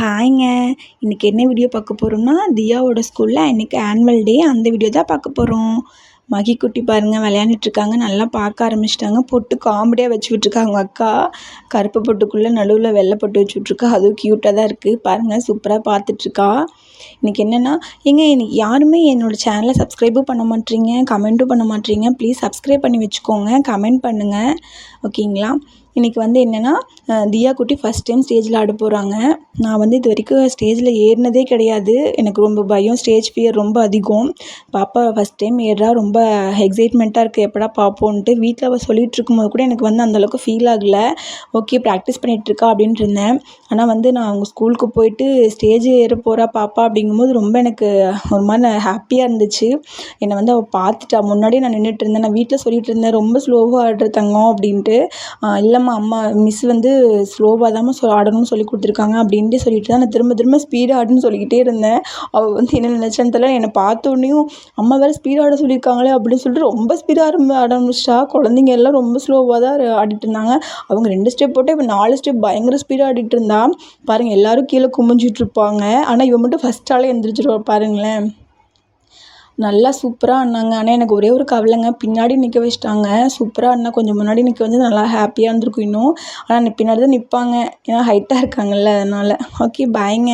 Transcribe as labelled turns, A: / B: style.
A: ஹாய்ங்க. இன்றைக்கி என்ன வீடியோ பார்க்க போகிறோம்னா, தியாவோட ஸ்கூலில் இன்றைக்கி ஆனுவல் டே. அந்த வீடியோ தான் பார்க்க போகிறோம். மகி குட்டி பாருங்கள் விளையாண்டுட்ருக்காங்க. நல்லா பார்க்க ஆரம்பிச்சிட்டாங்க. பொட்டு காமெடியாக வச்சு விட்ருக்காங்க அவங்க அக்கா. கருப்பு பொட்டுக்குள்ளே நடுவில் வெள்ளை பொட்டு வச்சு விட்ருக்கா. அதுவும் க்யூட்டாக தான் இருக்குது. பாருங்கள் சூப்பராக பார்த்துட்ருக்கா. இன்றைக்கி என்னென்னா, இன்னைக்கு யாருமே என்னோடய சேனலை சப்ஸ்கிரைபும் பண்ண மாட்டேறீங்க, கமெண்ட்டும் பண்ண மாட்டேறீங்க. ப்ளீஸ் சப்ஸ்கிரைப் பண்ணி வச்சுக்கோங்க, கமெண்ட் பண்ணுங்கள், ஓகேங்களா? இன்றைக்கி என்னென்னா, தியா குட்டி ஃபஸ்ட் டைம் ஸ்டேஜில் ஆட போகிறாங்க. நான் இது வரைக்கும் ஸ்டேஜில் ஏறினதே கிடையாது. எனக்கு ரொம்ப பயம், ஸ்டேஜ் ஃபியர் ரொம்ப அதிகம். பாப்பா ஃபஸ்ட் டைம் ஏறுறா. ரொம்ப எக்ஸைட்மெண்ட்டாக இருக்குது, எப்படா பார்ப்போன்ட்டு. வீட்டில் அவள் சொல்லிகிட்டு இருக்கும்போது கூட எனக்கு அந்தளவுக்கு ஃபீல் ஆகலை. ஓகே, ப்ராக்டிஸ் பண்ணிகிட்ருக்கா அப்படின்ட்டு இருந்தேன். ஆனால் நான் அவங்க ஸ்கூலுக்கு போயிட்டு ஸ்டேஜ் ஏற போகிறா பாப்பா அப்படிங்கும்போது ரொம்ப எனக்கு ஒரு மாதிரி ஹாப்பியாக இருந்துச்சு. என்னை அவள் பார்த்துட்டா. முன்னாடியே நான் நின்றுட்டு இருந்தேன். நான் வீட்டில் சொல்லிகிட்டு இருந்தேன், ரொம்ப ஸ்லோவாக ஆடுற தங்கம் அப்படின்ட்டு. இல்லைம்மா, அம்மா மிஸ் ஸ்லோவாக தான் ஆடணும்னு சொல்லி கொடுத்துருக்காங்க அப்படின்ட்டு சொல்லிட்டு தான் நான் திரும்ப திரும்ப ஸ்பீடாக ஆடுன்னு சொல்லிக்கிட்டே இருந்தேன். அவள் என்ன நினச்சான்னு தெரியல. என்னை பார்த்தோன்னையும் அம்மா வேறு ஸ்பீடாக ஆட சொல்லியிருக்காங்களே அப்படின்னு சொல்லிட்டு ரொம்ப ஸ்பீடாக ஆட ஆரம்பிச்சிட்டா. குழந்தைங்க எல்லாம் ரொம்ப ஸ்லோவாக தான் ஆடிட்டு இருந்தாங்க. அவங்க 2 ஸ்டெப் போட்டு இவன் 4 ஸ்டெப் பயங்கர ஸ்பீடாக ஆடிட்டு இருந்தா. பாருங்கள், எல்லோரும் கீழே குமிஞ்சிட்டு இருப்பாங்க. ஆனால் இவன் மட்டும் ஃபஸ்ட் ஆளே எழுந்திரிச்சிருவா. பாருங்களேன், நல்லா சூப்பராக ஆடினாங்க. ஆனால் எனக்கு ஒரே ஒரு கவலைங்க, பின்னாடி நிற்க வச்சிட்டாங்க. சூப்பராக ஆடினா கொஞ்சம் முன்னாடி நிற்க வந்து நல்லா ஹாப்பியாக இருந்திருக்கும் இன்னும். ஆனால் பின்னாடி தான் நிற்பாங்க, ஏன்னா ஹைட்டாக இருக்காங்கல்ல, அதனால். ஓகே, பாய்ங்க.